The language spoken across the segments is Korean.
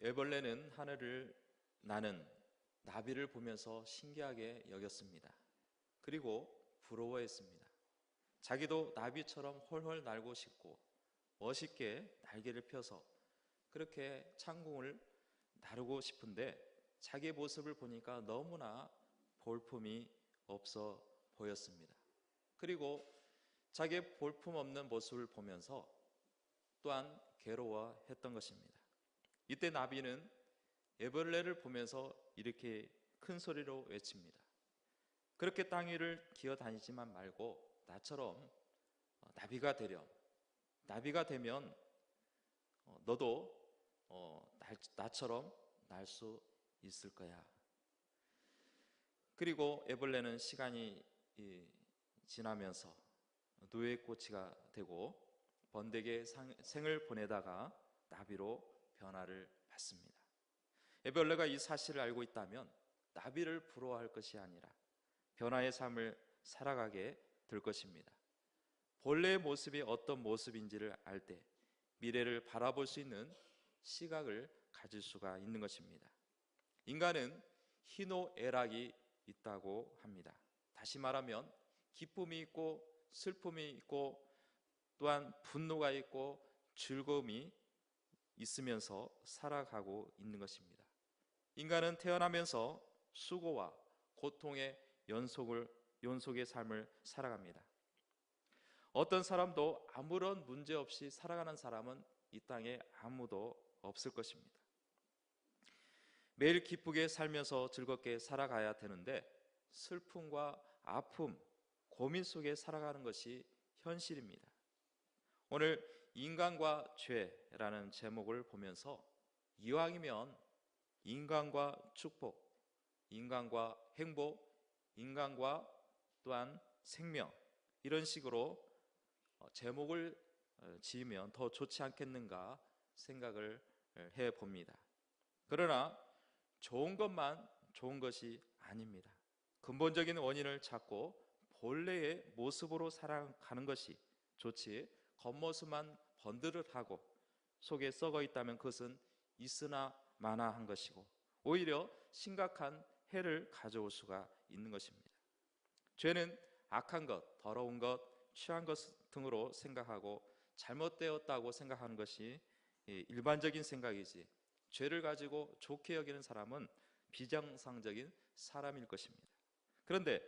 애벌레는 하늘을 나는 나비를 보면서 신기하게 여겼습니다. 그리고 부러워했습니다. 자기도 나비처럼 홀홀 날고 싶고 멋있게 날개를 펴서 그렇게 창궁을 나르고 싶은데 자기의 모습을 보니까 너무나 볼품이 없어 보였습니다. 그리고 자기의 볼품 없는 모습을 보면서 또한 괴로워했던 것입니다. 이때 나비는 애벌레를 보면서 이렇게 큰 소리로 외칩니다. 그렇게 땅 위를 기어다니지만 말고 나처럼 나비가 되렴. 나비가 되면 너도 나처럼 날 수 있을 거야. 그리고 애벌레는 시간이 지나면서 누에꼬치가 되고 번데기의 생을 보내다가 나비로 변화를 받습니다. 애벌레가 이 사실을 알고 있다면 나비를 부러워할 것이 아니라 변화의 삶을 살아가게 될 것입니다. 본래의 모습이 어떤 모습인지를 알 때 미래를 바라볼 수 있는 시각을 가질 수가 있는 것입니다. 인간은 희노애락이 있다고 합니다. 다시 말하면 기쁨이 있고 슬픔이 있고 또한 분노가 있고 즐거움이 있으면서 살아가고 있는 것입니다. 인간은 태어나면서 수고와 고통의 연속의 삶을 살아갑니다. 어떤 사람도 아무런 문제 없이 살아가는 사람은 이 땅에 아무도 없을 것입니다. 매일 기쁘게 살면서 즐겁게 살아가야 되는데 슬픔과 아픔, 고민 속에 살아가는 것이 현실입니다. 오늘 인간과 죄라는 제목을 보면서 이왕이면 인간과 축복, 인간과 행복, 인간과 또한 생명 이런 식으로 제목을 지으면 더 좋지 않겠는가 생각을 해봅니다. 그러나 좋은 것만 좋은 것이 아닙니다. 근본적인 원인을 찾고 본래의 모습으로 살아가는 것이 좋지, 겉모습만 번드릇하고 속에 썩어 있다면 그것은 있으나 마나한 것이고 오히려 심각한 해를 가져올 수가 있는 것입니다. 죄는 악한 것, 더러운 것, 취한 것 등으로 생각하고 잘못되었다고 생각하는 것이 일반적인 생각이지, 죄를 가지고 좋게 여기는 사람은 비정상적인 사람일 것입니다. 그런데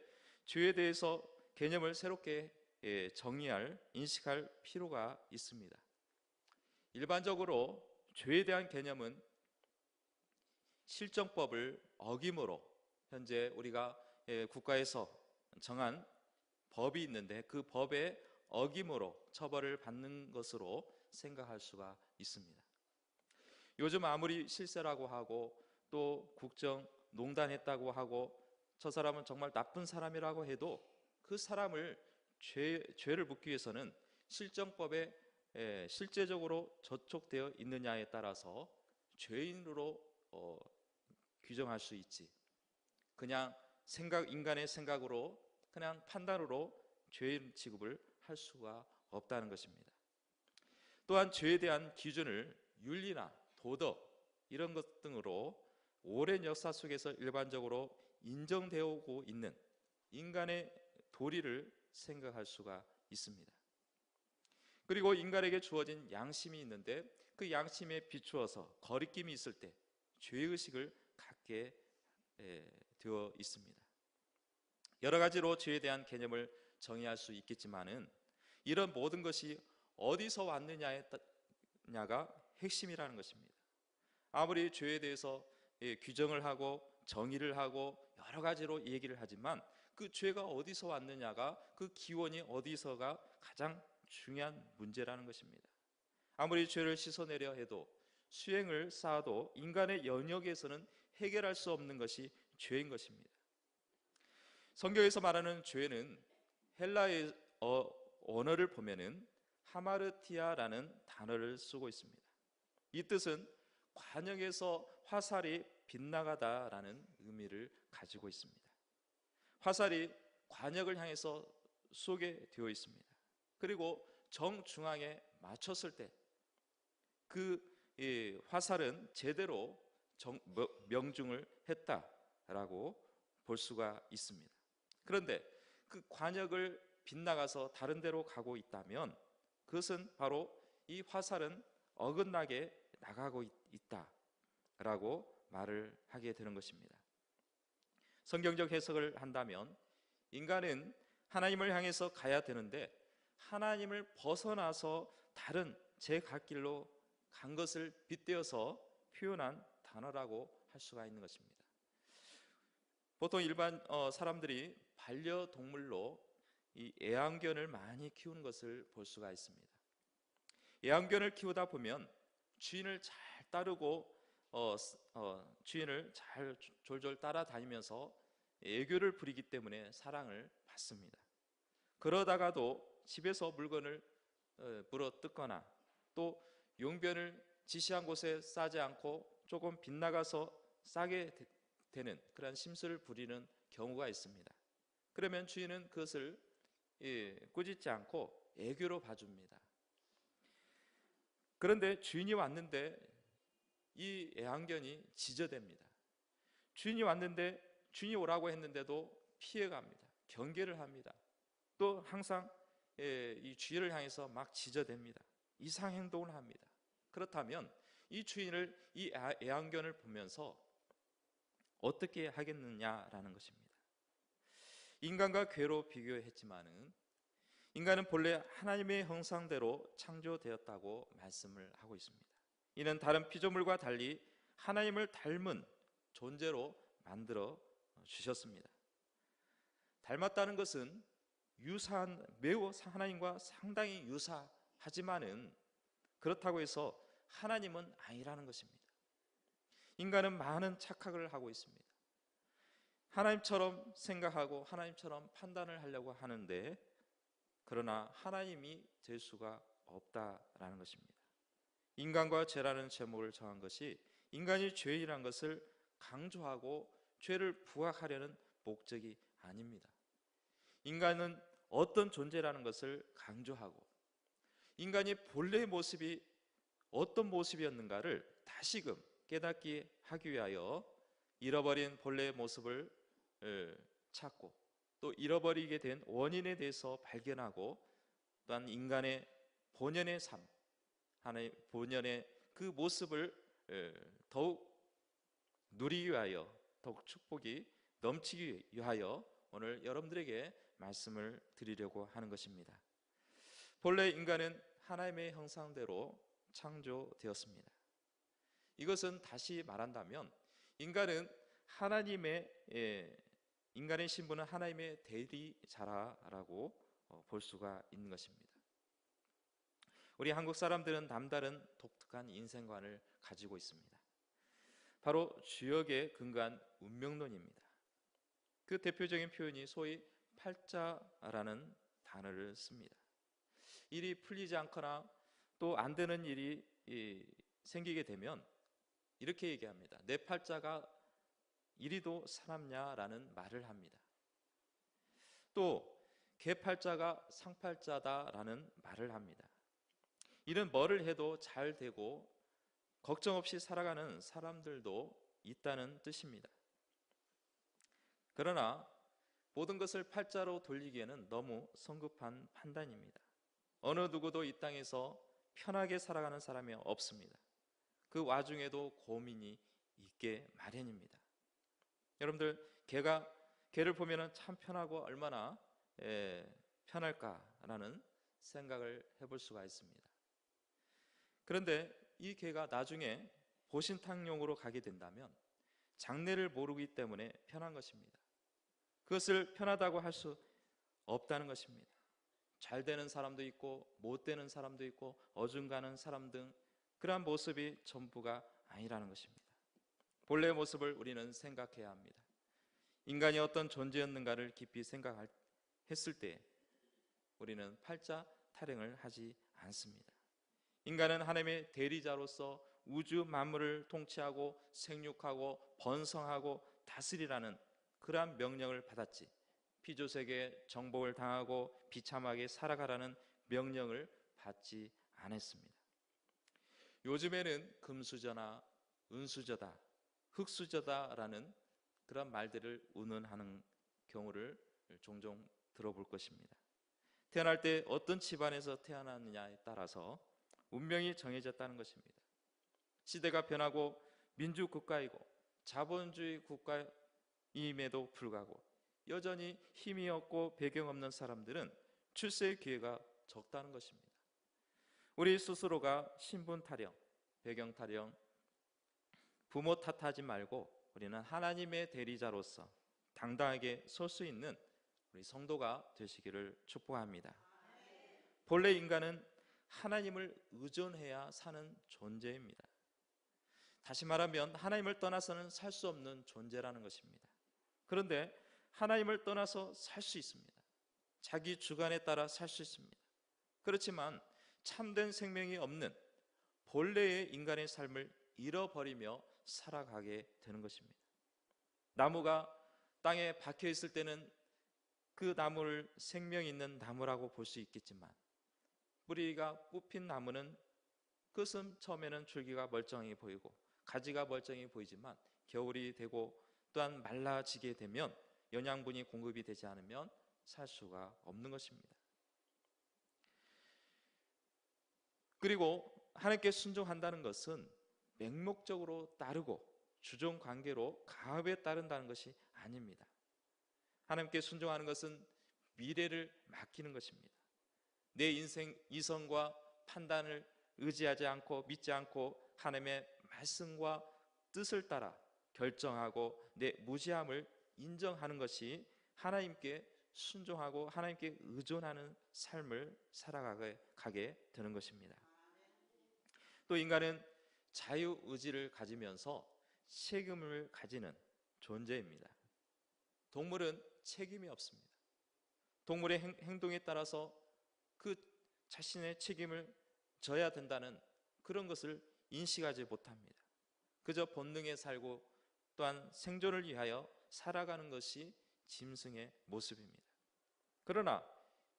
죄에 대해서 개념을 새롭게 정의할, 인식할 필요가 있습니다. 일반적으로 죄에 대한 개념은 실정법을 어김으로 현재 우리가 국가에서 정한 법이 있는데 그 법의 어김으로 처벌을 받는 것으로 생각할 수가 있습니다. 요즘 아무리 실세라고 하고 또 국정농단했다고 하고 저 사람은 정말 나쁜 사람이라고 해도 그 사람을 죄를 묻기 위해서는 실정법에 실제적으로 저촉되어 있느냐에 따라서 죄인으로 규정할 수 있지, 그냥 인간의 생각으로 그냥 판단으로 죄인 취급을 할 수가 없다는 것입니다. 또한 죄에 대한 기준을 윤리나 도덕 이런 것 등으로 오랜 역사 속에서 일반적으로 인정되어 오고 있는 인간의 도리를 생각할 수가 있습니다. 그리고 인간에게 주어진 양심이 있는데 그 양심에 비추어서 거리낌이 있을 때 죄의식을 갖게 되어 있습니다. 여러 가지로 죄에 대한 개념을 정의할 수 있겠지만은 이런 모든 것이 어디서 왔느냐가 핵심이라는 것입니다. 아무리 죄에 대해서 규정을 하고 정의를 하고 여러 가지로 얘기를 하지만 그 죄가 어디서 왔느냐가, 그 기원이 어디서가 가장 중요한 문제라는 것입니다. 아무리 죄를 씻어내려 해도 수행을 쌓아도 인간의 영역에서는 해결할 수 없는 것이 죄인 것입니다. 성경에서 말하는 죄는 헬라의 언어를 보면은 하마르티아라는 단어를 쓰고 있습니다. 이 뜻은 관역에서 화살이 빗나가다라는 의미를 가지고 있습니다. 화살이 관역을 향해서 쏘게 되어 있습니다. 그리고 정중앙에 맞췄을 때 그 이 화살은 제대로 명중을 했다라고 볼 수가 있습니다. 그런데 그 관역을 빗나가서 다른 데로 가고 있다면 그것은 바로 이 화살은 어긋나게 나가고 있다라고 말을 하게 되는 것입니다. 성경적 해석을 한다면 인간은 하나님을 향해서 가야 되는데 하나님을 벗어나서 다른 제 갈 길로 간 것을 빗대어서 표현한 단어라고 할 수가 있는 것입니다. 보통 일반 사람들이 반려동물로 이 애완견을 많이 키우는 것을 볼 수가 있습니다. 애완견을 키우다 보면 주인을 잘 따르고 주인을 잘 졸졸 따라다니면서 애교를 부리기 때문에 사랑을 받습니다. 그러다가도 집에서 물건을 물어뜯거나 또 용변을 지시한 곳에 싸지 않고 조금 빗나가서 싸게 되는 그런 심술을 부리는 경우가 있습니다. 그러면 주인은 그것을 꾸짖지 않고 애교로 봐줍니다. 그런데 주인이 왔는데 이 애완견이 지저댑니다. 주인이 왔는데 주인이 오라고 했는데도 피해갑니다. 경계를 합니다. 또 항상 이 주인을 향해서 막 지저댑니다. 이상 행동을 합니다. 그렇다면 이 주인을 이 애완견을 보면서 어떻게 하겠느냐라는 것입니다. 인간과 괴로 비교했지만은 인간은 본래 하나님의 형상대로 창조되었다고 말씀을 하고 있습니다. 이는 다른 피조물과 달리 하나님을 닮은 존재로 만들어 주셨습니다. 닮았다는 것은 매우 하나님과 상당히 유사하지만은 그렇다고 해서 하나님은 아니라는 것입니다. 인간은 많은 착각을 하고 있습니다. 하나님처럼 생각하고 하나님처럼 판단을 하려고 하는데 그러나 하나님이 될 수가 없다라는 것입니다. 인간과 죄라는 제목을 정한 것이 인간이 죄인이라는 것을 강조하고 죄를 부각하려는 목적이 아닙니다. 인간은 어떤 존재라는 것을 강조하고 인간이 본래의 모습이 어떤 모습이었는가를 다시금 깨닫게 하기 위하여 잃어버린 본래의 모습을 찾고 또 잃어버리게 된 원인에 대해서 발견하고 또한 인간의 본연의 삶, 하나의 본연의 그 모습을 더욱 누리기 위하여 더욱 축복이 넘치기 위하여 오늘 여러분들에게 말씀을 드리려고 하는 것입니다. 본래 인간은 하나님의 형상대로 창조되었습니다. 이것은 다시 말한다면 인간의 신분은 하나님의 대리자라고 볼 수가 있는 것입니다. 우리 한국 사람들은 남다른 독특한 인생관을 가지고 있습니다. 바로 주역에 근거한 운명론입니다. 그 대표적인 표현이 소위 팔자라는 단어를 씁니다. 일이 풀리지 않거나 또 안 되는 일이 생기게 되면 이렇게 얘기합니다. 내 팔자가 이리도 사납냐라는 말을 합니다. 또 개팔자가 상팔자다라는 말을 합니다. 이는 뭐를 해도 잘 되고 걱정 없이 살아가는 사람들도 있다는 뜻입니다. 그러나 모든 것을 팔자로 돌리기에는 너무 성급한 판단입니다. 어느 누구도 이 땅에서 편하게 살아가는 사람이 없습니다. 그 와중에도 고민이 있게 마련입니다. 여러분들 개를 보면 참 편하고 얼마나 편할까라는 생각을 해볼 수가 있습니다. 그런데 이 개가 나중에 보신탕용으로 가게 된다면 장래를 모르기 때문에 편한 것입니다. 그것을 편하다고 할 수 없다는 것입니다. 잘 되는 사람도 있고 못 되는 사람도 있고 어중간한 사람 등 그러한 모습이 전부가 아니라는 것입니다. 본래의 모습을 우리는 생각해야 합니다. 인간이 어떤 존재였는가를 깊이 생각했을 때 우리는 팔자 타령을 하지 않습니다. 인간은 하나님의 대리자로서 우주 만물을 통치하고 생육하고 번성하고 다스리라는 그러한 명령을 받았지 피조세계에 정복을 당하고 비참하게 살아가라는 명령을 받지 않았습니다. 요즘에는 금수저나 은수저다, 흙수저다라는 그런 말들을 운운하는 경우를 종종 들어볼 것입니다. 태어날 때 어떤 집안에서 태어났느냐에 따라서 운명이 정해졌다는 것입니다. 시대가 변하고 민주국가이고 자본주의 국가임에도 불구하고 여전히 힘이 없고 배경 없는 사람들은 출세의 기회가 적다는 것입니다. 우리 스스로가 신분 타령, 배경 타령, 부모 탓하지 말고 우리는 하나님의 대리자로서 당당하게 설 수 있는 우리 성도가 되시기를 축복합니다. 본래 인간은 하나님을 의존해야 사는 존재입니다. 다시 말하면 하나님을 떠나서는 살 수 없는 존재라는 것입니다. 그런데 하나님을 떠나서 살 수 있습니다. 자기 주관에 따라 살 수 있습니다. 그렇지만 참된 생명이 없는 본래의 인간의 삶을 잃어버리며 살아가게 되는 것입니다. 나무가 땅에 박혀 있을 때는 그 나무를 생명 있는 나무라고 볼 수 있겠지만, 뿌리가 뽑힌 나무는 끝은 처음에는 줄기가 멀쩡해 보이고 가지가 멀쩡해 보이지만 겨울이 되고 또한 말라지게 되면 영양분이 공급이 되지 않으면 살 수가 없는 것입니다. 그리고 하나님께 순종한다는 것은 맹목적으로 따르고 주종 관계로 가업에 따른다는 것이 아닙니다. 하나님께 순종하는 것은 미래를 맡기는 것입니다. 내 인생 이성과 판단을 의지하지 않고 믿지 않고 하나님의 말씀과 뜻을 따라 결정하고 내 무지함을 인정하는 것이 하나님께 순종하고 하나님께 의존하는 삶을 살아가게 되는 것입니다. 또 인간은 자유의지를 가지면서 책임을 가지는 존재입니다. 동물은 책임이 없습니다. 동물의 행동에 따라서 그 자신의 책임을 져야 된다는 그런 것을 인식하지 못합니다. 그저 본능에 살고 또한 생존을 위하여 살아가는 것이 짐승의 모습입니다. 그러나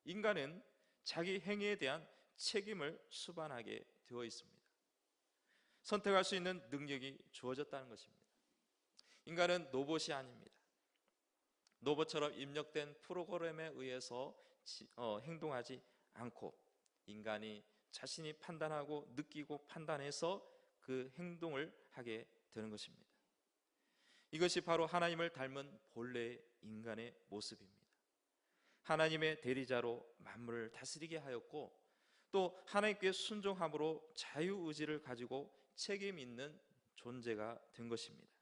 인간은 자기 행위에 대한 책임을 수반하게 되어 있습니다. 선택할 수 있는 능력이 주어졌다는 것입니다. 인간은 로봇이 아닙니다. 로봇처럼 입력된 프로그램에 의해서 행동하지 않고 인간이 자신이 판단하고 느끼고 판단해서 그 행동을 하게 되는 것입니다. 이것이 바로 하나님을 닮은 본래의 인간의 모습입니다. 하나님의 대리자로 만물을 다스리게 하였고 또 하나님께 순종함으로 자유의지를 가지고 책임 있는 존재가 된 것입니다.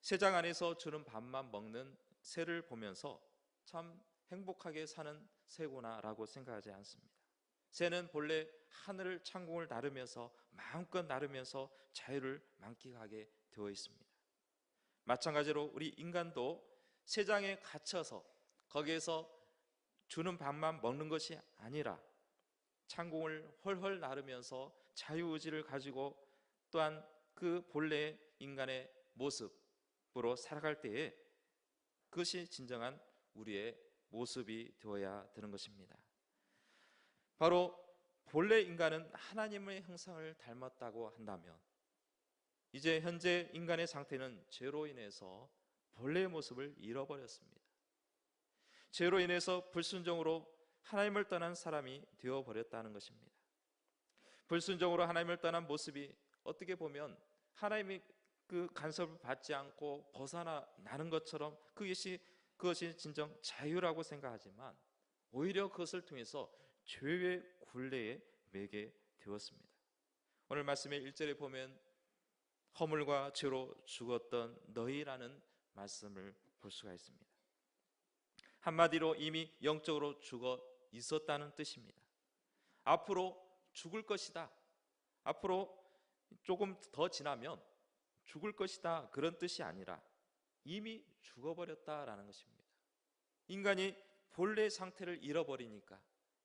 새장 안에서 주는 밥만 먹는 새를 보면서 참 행복하게 사는 새구나라고 생각하지 않습니다. 새는 본래 하늘을 창공을 나르면서 마음껏 나르면서 자유를 만끽하게 되어 있습니다. 마찬가지로 우리 인간도 새장에 갇혀서 거기에서 주는 밥만 먹는 것이 아니라 창공을 헐헐 나르면서 자유의지를 가지고 또한 그 본래 인간의 모습으로 살아갈 때에 그것이 진정한 우리의 모습이 되어야 되는 것입니다. 바로 본래 인간은 하나님의 형상을 닮았다고 한다면 이제 현재 인간의 상태는 죄로 인해서 본래의 모습을 잃어버렸습니다. 죄로 인해서 불순종으로 하나님을 떠난 사람이 되어버렸다는 것입니다. 불순종으로 하나님을 떠난 모습이 어떻게 보면 하나님의 그 간섭을 받지 않고 벗어나는 것처럼 그것이 진정 자유라고 생각하지만 오히려 그것을 통해서 죄의 굴레에 매게 되었습니다. 오늘 말씀의 1절에 보면 허물과 죄로 죽었던 너희라는 말씀을 볼 수가 있습니다. 한마디로 이미 영적으로 죽어 있었다는 뜻입니다. 앞으로 죽을 것이다. 앞으로 조금 더 지나면 죽을 것이다. 그런 뜻이 아니라 이미 죽어버렸다라는 것입니다. 인간이 본래 상태를 잃어버리니까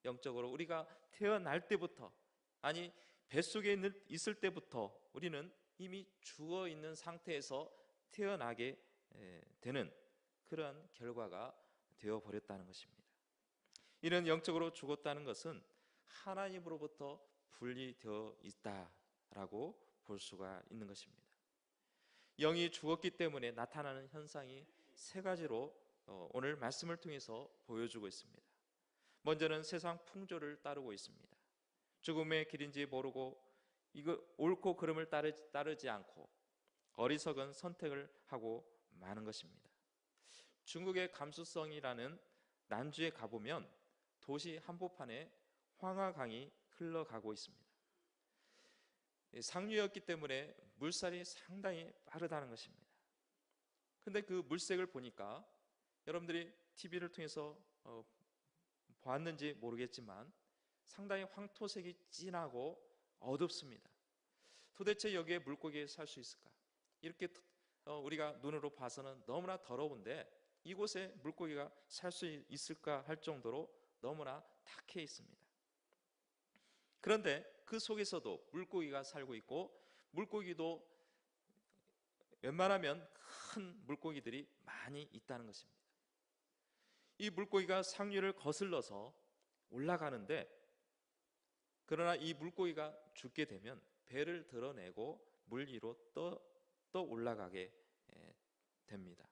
영적으로 우리가 태어날 때부터 아니 뱃속에 있을 때부터 우리는 이미 죽어 있는 상태에서 태어나게 되는 그런 결과가 되어버렸다는 것입니다. 이런 영적으로 죽었다는 것은 하나님으로부터 분리되어 있다 라고 볼 수가 있는 것입니다. 영이 죽었기 때문에 나타나는 현상이 세 가지로 오늘 말씀을 통해서 보여주고 있습니다. 먼저는 세상 풍조를 따르고 있습니다. 죽음의 길인지 모르고 이거 옳고 그름을 따르지 않고 어리석은 선택을 하고 마는 것입니다. 중국의 감수성이라는 난주에 가보면 도시 한복판에 황하강이 흘러가고 있습니다. 상류였기 때문에 물살이 상당히 빠르다는 것입니다. 근데 그 물색을 보니까 여러분들이 TV를 통해서 보았는지 모르겠지만 상당히 황토색이 진하고 어둡습니다. 도대체 여기에 물고기에 살 수 있을까? 이렇게 우리가 눈으로 봐서는 너무나 더러운데 이곳에 물고기가 살 수 있을까 할 정도로 너무나 탁해 있습니다. 그런데 그 속에서도 물고기가 살고 있고 물고기도 웬만하면 큰 물고기들이 많이 있다는 것입니다. 이 물고기가 상류를 거슬러서 올라가는데 그러나 이 물고기가 죽게 되면 배를 드러내고 물 위로 또 올라가게 됩니다.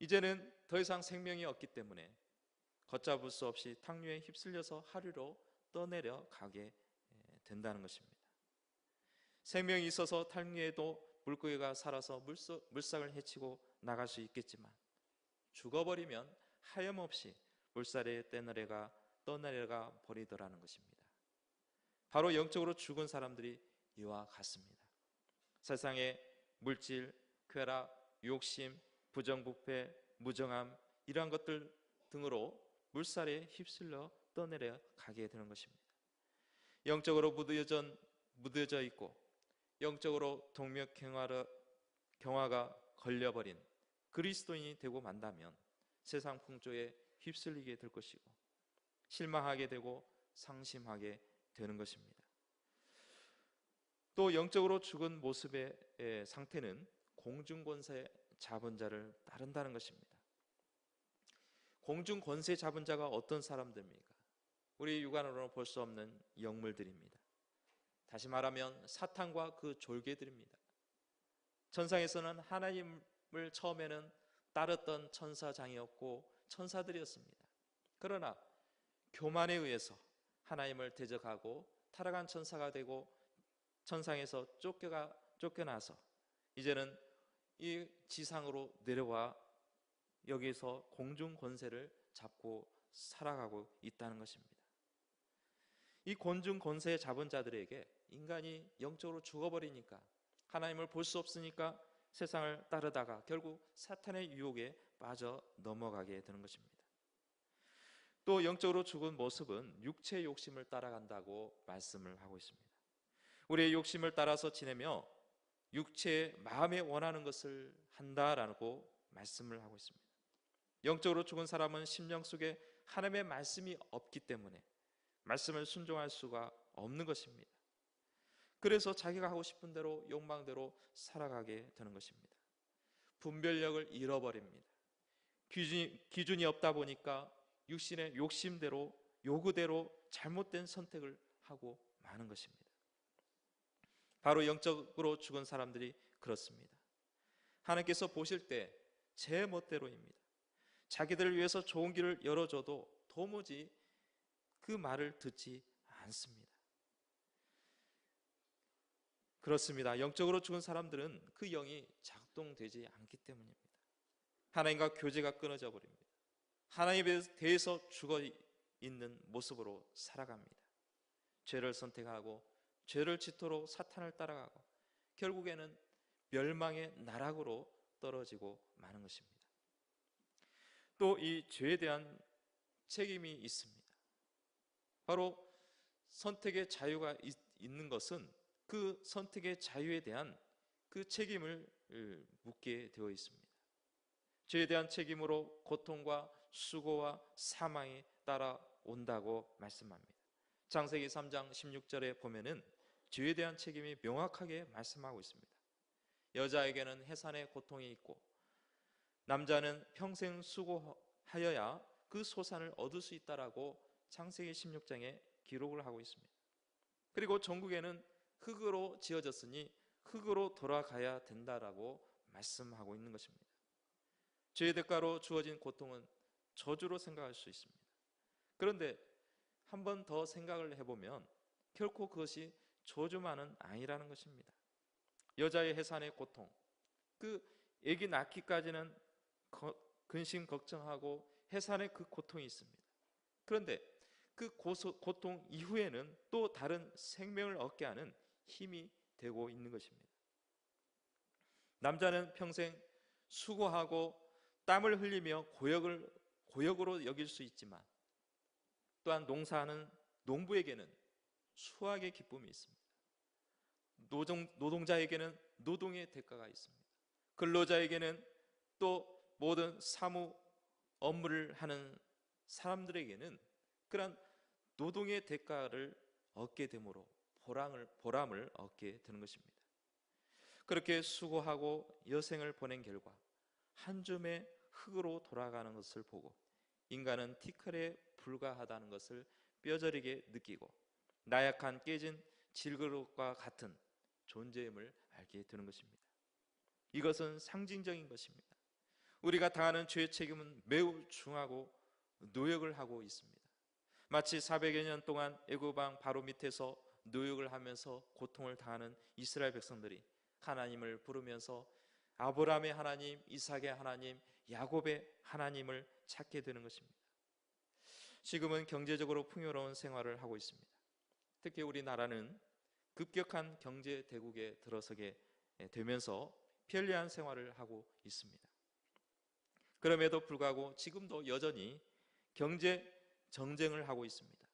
이제는 더 이상 생명이 없기 때문에 걷잡을 수 없이 탕류에 휩쓸려서 하류로 떠내려 가게 된다는 것입니다. 생명이 있어서 탕류에도 물고기가 살아서 물상을 헤치고 나갈 수 있겠지만 죽어버리면 하염없이 물살에 떠내려가 버리더라는 것입니다. 바로 영적으로 죽은 사람들이 이와 같습니다. 세상의 물질, 쾌락, 욕심, 부정부패, 무정함 이러한 것들 등으로 물살에 휩쓸려 떠내려 가게 되는 것입니다. 영적으로 무뎌져 있고 영적으로 동맥경화가 걸려버린 그리스도인이 되고 만다면 세상 풍조에 휩쓸리게 될 것이고 실망하게 되고 상심하게 되는 것입니다. 또 영적으로 죽은 모습의 상태는 공중권세 잡은 자를 따른다는 것입니다. 공중권세 잡은 자가 어떤 사람들입니까? 우리 육안으로는 볼 수 없는 영물들입니다. 다시 말하면 사탄과 그 졸개들입니다. 천상에서는 하나님을 처음에는 따랐던 천사장이었고 천사들이었습니다. 그러나 교만에 의해서 하나님을 대적하고 타락한 천사가 되고 천상에서 쫓겨나서 이제는 이 지상으로 내려와 여기서 공중 권세를 잡고 살아가고 있다는 것입니다. 이 공중 권세 잡은 자들에게 인간이 영적으로 죽어버리니까 하나님을 볼 수 없으니까 세상을 따르다가 결국 사탄의 유혹에 빠져 넘어가게 되는 것입니다. 또 영적으로 죽은 모습은 육체의 욕심을 따라간다고 말씀을 하고 있습니다. 우리의 욕심을 따라서 지내며 육체의 마음에 원하는 것을 한다라고 말씀을 하고 있습니다. 영적으로 죽은 사람은 심령 속에 하나님의 말씀이 없기 때문에 말씀을 순종할 수가 없는 것입니다. 그래서 자기가 하고 싶은 대로 욕망대로 살아가게 되는 것입니다. 분별력을 잃어버립니다. 기준이 없다 보니까 육신의 욕심대로 요구대로 잘못된 선택을 하고 마는 것입니다. 바로 영적으로 죽은 사람들이 그렇습니다. 하나님께서 보실 때 제 멋대로입니다. 자기들을 위해서 좋은 길을 열어줘도 도무지 그 말을 듣지 않습니다. 그렇습니다. 영적으로 죽은 사람들은 그 영이 작동되지 않기 때문입니다. 하나님과 교제가 끊어져 버립니다. 하나님에 대해서 죽어 있는 모습으로 살아갑니다. 죄를 선택하고 죄를 짓도록 사탄을 따라가고 결국에는 멸망의 나락으로 떨어지고 마는 것입니다. 또 이 죄에 대한 책임이 있습니다. 바로 선택의 자유가 있는 것은 그 선택의 자유에 대한 그 책임을 묻게 되어 있습니다. 죄에 대한 책임으로 고통과 수고와 사망이 따라온다고 말씀합니다. 창세기 3장 16절에 보면은 죄에 대한 책임이 명확하게 말씀하고 있습니다. 여자에게는 해산의 고통이 있고 남자는 평생 수고하여야 그 소산을 얻을 수 있다라고 창세기 16장에 기록을 하고 있습니다. 그리고 전국에는 흙으로 지어졌으니 흙으로 돌아가야 된다라고 말씀하고 있는 것입니다. 죄의 대가로 주어진 고통은 저주로 생각할 수 있습니다. 그런데 한 번 더 생각을 해보면 결코 그것이 저주만은 아니라는 것입니다. 여자의 해산의 고통, 그 아기 낳기까지는 근심 걱정하고 해산의 그 고통이 있습니다. 그런데 그 고통 이후에는 또 다른 생명을 얻게 하는 힘이 되고 있는 것입니다. 남자는 평생 수고하고 땀을 흘리며 고역으로 여길 수 있지만 또한 농사하는 농부에게는 수확의 기쁨이 있습니다. 노동자에게는 노동의 대가가 있습니다. 근로자에게는 또 모든 사무 업무를 하는 사람들에게는 그런 노동의 대가를 얻게 되므로 보람을 얻게 되는 것입니다. 그렇게 수고하고 여생을 보낸 결과 한 줌의 흙으로 돌아가는 것을 보고 인간은 티끌에 불과하다는 것을 뼈저리게 느끼고 나약한 깨진 질그릇과 같은 존재임을 알게 되는 것입니다. 이것은 상징적인 것입니다. 우리가 당하는 죄의 책임은 매우 중하고 노역을 하고 있습니다. 마치 400여 년 동안 애굽 왕 바로 밑에서 노역을 하면서 고통을 당하는 이스라엘 백성들이 하나님을 부르면서 아브라함의 하나님, 이삭의 하나님, 야곱의 하나님을 찾게 되는 것입니다. 지금은 경제적으로 풍요로운 생활을 하고 있습니다. 특히 우리나라는 급격한 경제 대국에 들어서게 되면서 편리한 생활을 하고 있습니다. 그럼에도 불구하고 지금도 여전히 경제 정쟁을 하고 있습니다.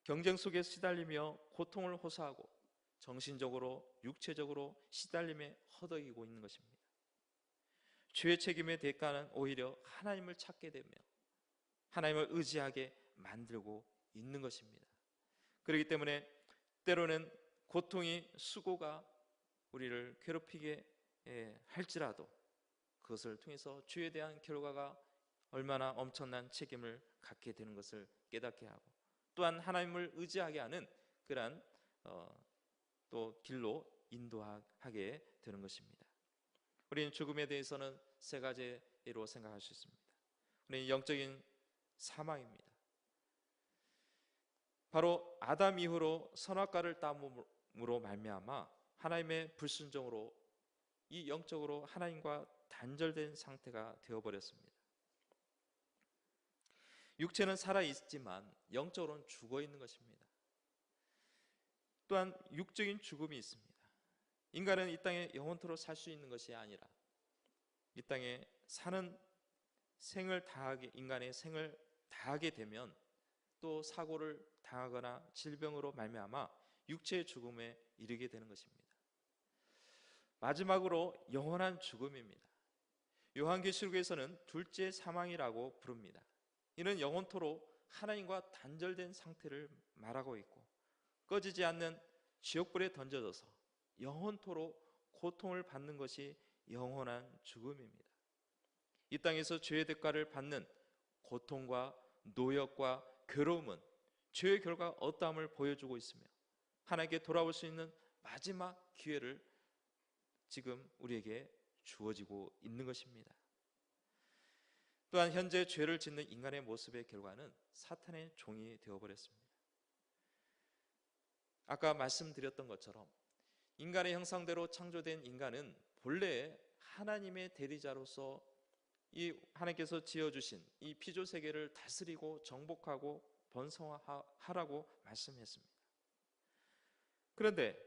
경쟁 속에 시달리며 고통을 호소하고 정신적으로 육체적으로 시달림에 허덕이고 있는 것입니다. 죄의 책임의 대가는 오히려 하나님을 찾게 되며 하나님을 의지하게 만들고 있는 것입니다. 그렇기 때문에 때로는 고통이 수고가 우리를 괴롭히게 할지라도 그것을 통해서 죄에 대한 결과가 얼마나 엄청난 책임을 갖게 되는 것을 깨닫게 하고 또한 하나님을 의지하게 하는 그러한 또 길로 인도하게 되는 것입니다. 우리는 죽음에 대해서는 세 가지로 생각할 수 있습니다. 우리는 영적인 사망입니다. 바로 아담 이후로 선악과를 따옴으로 말미암아 하나님의 불순종으로 이 영적으로 하나님과 단절된 상태가 되어버렸습니다. 육체는 살아있지만 영적으로는 죽어있는 것입니다. 또한 육적인 죽음이 있습니다. 인간은 이 땅에 영원토록 살 수 있는 것이 아니라 이 땅에 사는 인간의 생을 다하게 되면 또 사고를 당하거나 질병으로 말미암아 육체의 죽음에 이르게 되는 것입니다. 마지막으로 영원한 죽음입니다. 요한계시록에서는 둘째 사망이라고 부릅니다. 이는 영원토록 하나님과 단절된 상태를 말하고 있고 꺼지지 않는 지옥불에 던져져서 영원토록 고통을 받는 것이 영원한 죽음입니다. 이 땅에서 죄의 대가를 받는 고통과 노역과 괴로움은 죄의 결과 어떠함을 보여주고 있으며 하나님께 돌아올 수 있는 마지막 기회를 지금 우리에게 주어지고 있는 것입니다. 또한 현재 죄를 짓는 인간의 모습의 결과는 사탄의 종이 되어버렸습니다. 아까 말씀드렸던 것처럼 인간의 형상대로 창조된 인간은 본래 하나님의 대리자로서 이 하나님께서 지어주신 이 피조 세계를 다스리고 정복하고 번성하라고 말씀했습니다. 그런데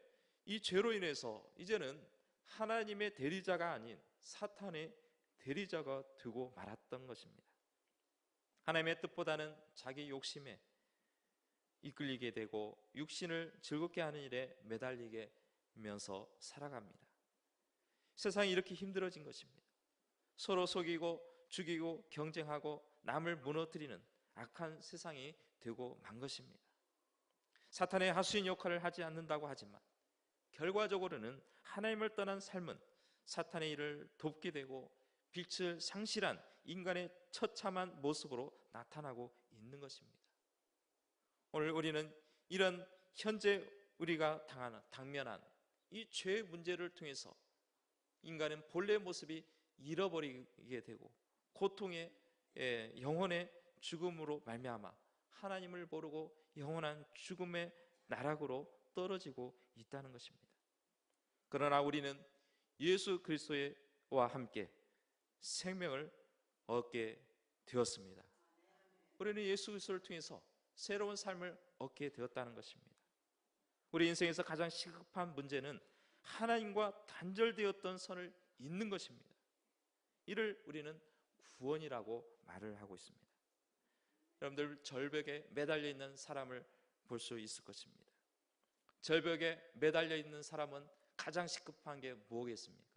이 죄로 인해서 이제는 하나님의 대리자가 아닌 사탄의 대리자가 되고 말았던 것입니다. 하나님의 뜻보다는 자기 욕심에 이끌리게 되고 육신을 즐겁게 하는 일에 매달리게 면서 살아갑니다. 세상이 이렇게 힘들어진 것입니다. 서로 속이고 죽이고 경쟁하고 남을 무너뜨리는 악한 세상이 되고 만 것입니다. 사탄의 하수인 역할을 하지 않는다고 하지만 결과적으로는 하나님을 떠난 삶은 사탄의 일을 돕게 되고 빛을 상실한 인간의 처참한 모습으로 나타나고 있는 것입니다. 오늘 우리는 이런 현재 우리가 당면한 이 죄의 문제를 통해서 인간은 본래의 모습이 잃어버리게 되고 고통의 영혼의 죽음으로 말미암아 하나님을 모르고 영원한 죽음의 나락으로 떨어지고 있다는 것입니다. 그러나 우리는 예수 그리스도와 함께 생명을 얻게 되었습니다. 우리는 예수 그리스도를 통해서 새로운 삶을 얻게 되었다는 것입니다. 우리 인생에서 가장 시급한 문제는 하나님과 단절되었던 선을 잇는 것입니다. 이를 우리는 구원이라고 말을 하고 있습니다. 여러분들, 절벽에 매달려 있는 사람을 볼 수 있을 것입니다. 절벽에 매달려 있는 사람은 가장 시급한 게 뭐겠습니까?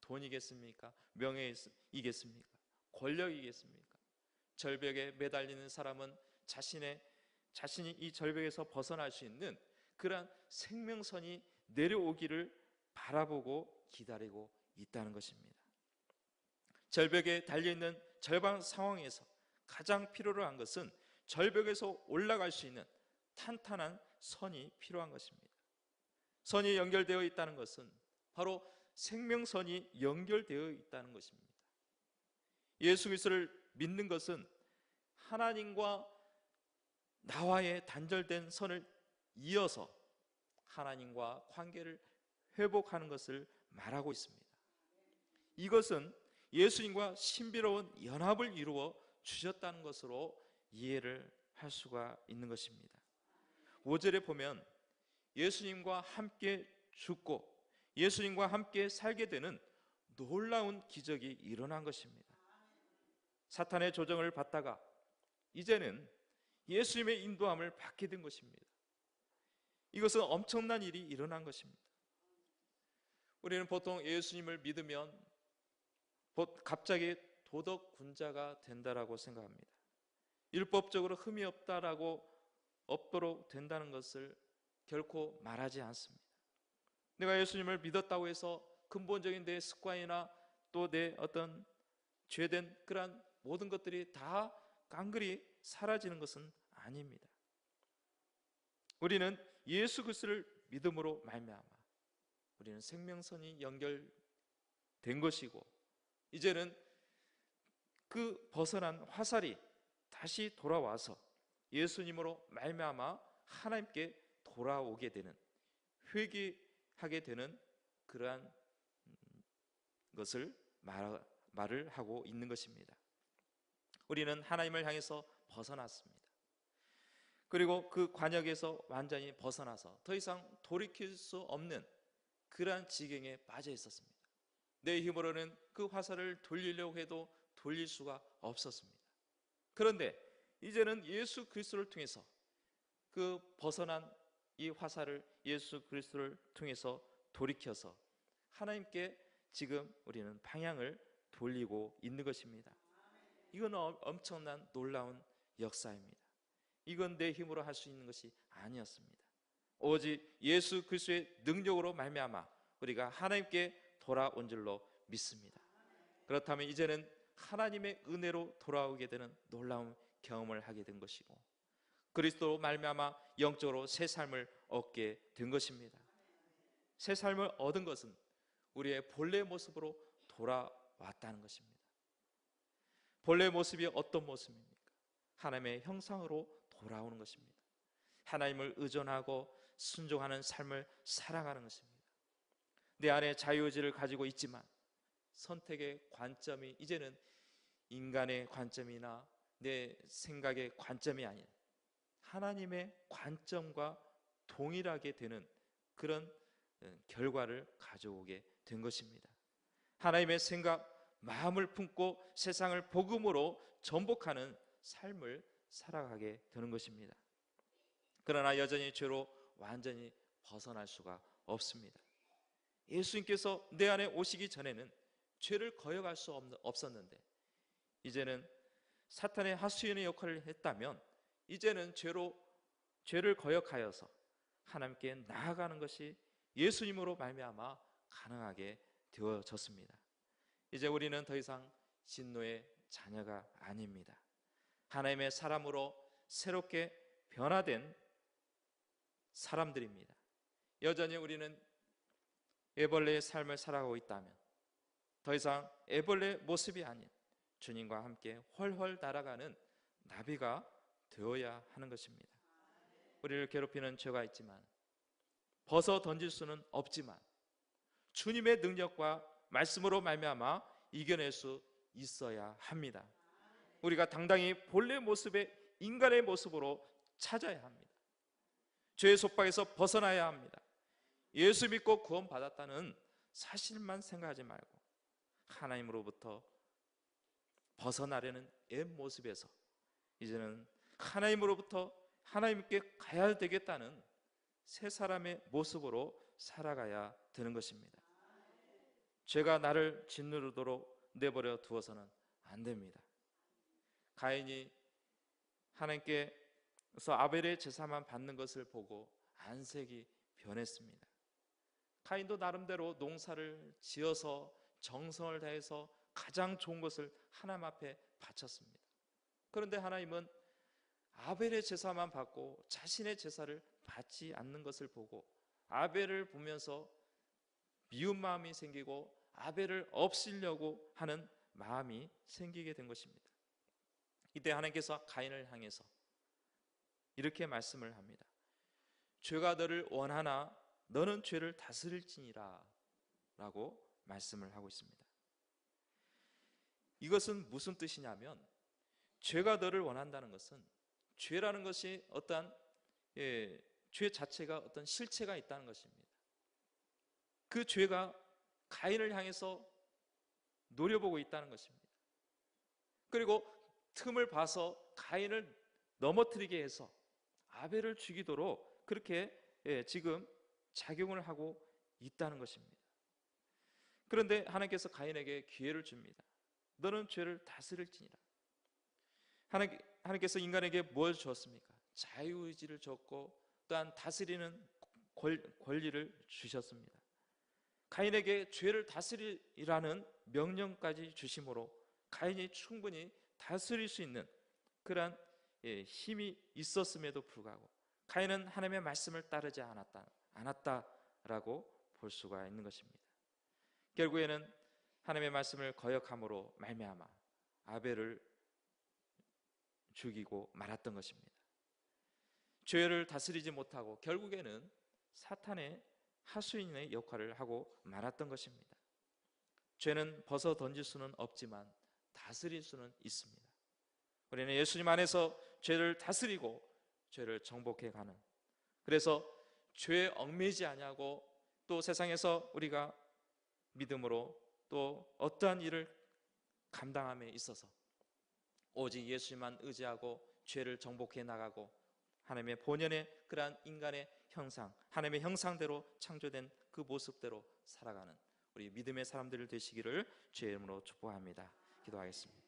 돈이겠습니까? 명예이겠습니까? 권력이겠습니까? 절벽에 매달리는 사람은 자신이 이 절벽에서 벗어날 수 있는 그러한 생명선이 내려오기를 바라보고 기다리고 있다는 것입니다. 절벽에 달려있는 절반 상황에서 가장 필요로 한 것은 절벽에서 올라갈 수 있는 탄탄한 선이 필요한 것입니다. 선이 연결되어 있다는 것은 바로 생명선이 연결되어 있다는 것입니다. 예수 그리스도를 믿는 것은 하나님과 나와의 단절된 선을 이어서 하나님과 관계를 회복하는 것을 말하고 있습니다. 이것은 예수님과 신비로운 연합을 이루어 주셨다는 것으로 이해를 할 수가 있는 것입니다. 5절에 보면 예수님과 함께 죽고 예수님과 함께 살게 되는 놀라운 기적이 일어난 것입니다. 사탄의 조정을 받다가 이제는 예수님의 인도함을 받게 된 것입니다. 이것은 엄청난 일이 일어난 것입니다. 우리는 보통 예수님을 믿으면 갑자기 도덕군자가 된다라고 생각합니다. 율법적으로 흠이 없도록 된다는 것을 결코 말하지 않습니다. 내가 예수님을 믿었다고 해서 근본적인 내 습관이나 또 내 어떤 죄된 그러한 모든 것들이 다 깡그리 사라지는 것은 아닙니다. 우리는 예수 그리스도를 믿음으로 말미암아 우리는 생명선이 연결된 것이고 이제는 그 벗어난 화살이 다시 돌아와서 예수님으로 말미암아 하나님께 돌아오게 되는, 회개하게 되는 그러한 것을 말을 하고 있는 것입니다. 우리는 하나님을 향해서 벗어났습니다. 그리고 그 관역에서 완전히 벗어나서 더 이상 돌이킬 수 없는 그러한 지경에 빠져 있었습니다. 내 힘으로는 그 화살을 돌리려고 해도 돌릴 수가 없었습니다. 그런데 이제는 예수 그리스도를 통해서 그 벗어난 이 화살을 예수 그리스도를 통해서 돌이켜서 하나님께 지금 우리는 방향을 돌리고 있는 것입니다. 이건 엄청난 놀라운 역사입니다. 이건 내 힘으로 할 수 있는 것이 아니었습니다. 오직 예수 그리스도의 능력으로 말미암아 우리가 하나님께 돌아온 줄로 믿습니다. 그렇다면 이제는 하나님의 은혜로 돌아오게 되는 놀라운 경험을 하게 된 것이고 그리스도로 말미암아 영적으로 새 삶을 얻게 된 것입니다. 새 삶을 얻은 것은 우리의 본래 모습으로 돌아왔다는 것입니다. 본래 모습이 어떤 모습입니까? 하나님의 형상으로 돌아오는 것입니다. 하나님을 의존하고 순종하는 삶을 살아가는 것입니다. 내 안에 자유의지를 가지고 있지만 선택의 관점이 이제는 인간의 관점이나 내 생각의 관점이 아닌 하나님의 관점과 동일하게 되는 그런 결과를 가져오게 된 것입니다. 하나님의 생각, 마음을 품고 세상을 복음으로 전복하는 삶을 살아가게 되는 것입니다. 그러나 여전히 죄로 완전히 벗어날 수가 없습니다. 예수님께서 내 안에 오시기 전에는 죄를 거역할 수 없었는데 이제는 사탄의 하수인의 역할을 했다면 이제는 죄를 거역하여서 하나님께 나아가는 것이 예수님으로 말미암아 가능하게 되어졌습니다. 이제 우리는 더 이상 진노의 자녀가 아닙니다. 하나님의 사람으로 새롭게 변화된 사람들입니다. 여전히 우리는 애벌레의 삶을 살아가고 있다면 더 이상 애벌레 모습이 아닌 주님과 함께 훨훨 날아가는 나비가 되어야 하는 것입니다. 우리를 괴롭히는 죄가 있지만 벗어 던질 수는 없지만 주님의 능력과 말씀으로 말미암아 이겨낼 수 있어야 합니다. 우리가 당당히 본래 모습의 인간의 모습으로 찾아야 합니다. 죄의 속박에서 벗어나야 합니다. 예수 믿고 구원받았다는 사실만 생각하지 말고 하나님으로부터 벗어나려는 옛 모습에서 이제는 하나님으로부터 하나님께 가야 되겠다는 새 사람의 모습으로 살아가야 되는 것입니다. 죄가 나를 짓누르도록 내버려 두어서는 안 됩니다. 가인이 하나님께서 아벨의 제사만 받는 것을 보고 안색이 변했습니다. 가인도 나름대로 농사를 지어서 정성을 다해서 가장 좋은 것을 하나님 앞에 바쳤습니다. 그런데 하나님은 아벨의 제사만 받고 자신의 제사를 받지 않는 것을 보고 아벨을 보면서 미운 마음이 생기고 아벨을 없애려고 하는 마음이 생기게 된 것입니다. 이때 하나님께서 가인을 향해서 이렇게 말씀을 합니다. 죄가 너를 원하나 너는 죄를 다스릴지니라 라고 말씀을 하고 있습니다. 이것은 무슨 뜻이냐면 죄가 너를 원한다는 것은 죄라는 것이 어떠한 죄 자체가 어떤 실체가 있다는 것입니다. 그 죄가 가인을 향해서 노려보고 있다는 것입니다. 그리고 틈을 봐서 가인을 넘어뜨리게 해서 아벨을 죽이도록 그렇게 지금 작용을 하고 있다는 것입니다. 그런데 하나님께서 기회를 줍니다. 너는 죄를 다스릴지니라. 하나님께서 인간에게 뭘 주었습니까? 자유의지를 줬고 또한 다스리는 권리를 주셨습니다. 가인에게 죄를 다스리라는 명령까지 주심으로 가인이 충분히 다스릴 수 있는 그러한 힘이 있었음에도 불구하고 가인은 하나님의 말씀을 따르지 않았다라고 볼 수가 있는 것입니다. 결국에는 하나님의 말씀을 거역함으로 말미암아 아벨을 죽이고 말았던 것입니다. 죄를 다스리지 못하고 결국에는 사탄의 하수인의 역할을 하고 말았던 것입니다. 죄는 벗어 던질 수는 없지만 다스릴 수는 있습니다. 우리는 예수님 안에서 죄를 다스리고 죄를 정복해 가는, 그래서 죄에 얽매이지 아니하고 또 세상에서 우리가 믿음으로 또 어떠한 일을 감당함에 있어서 오직 예수님만 의지하고 죄를 정복해 나가고 하나님의 본연의 그러한 인간의 형상, 하나님의 형상대로 창조된 그 모습대로 살아가는 우리 믿음의 사람들 되시기를 주의 이름으로 축복합니다. 기도하겠습니다.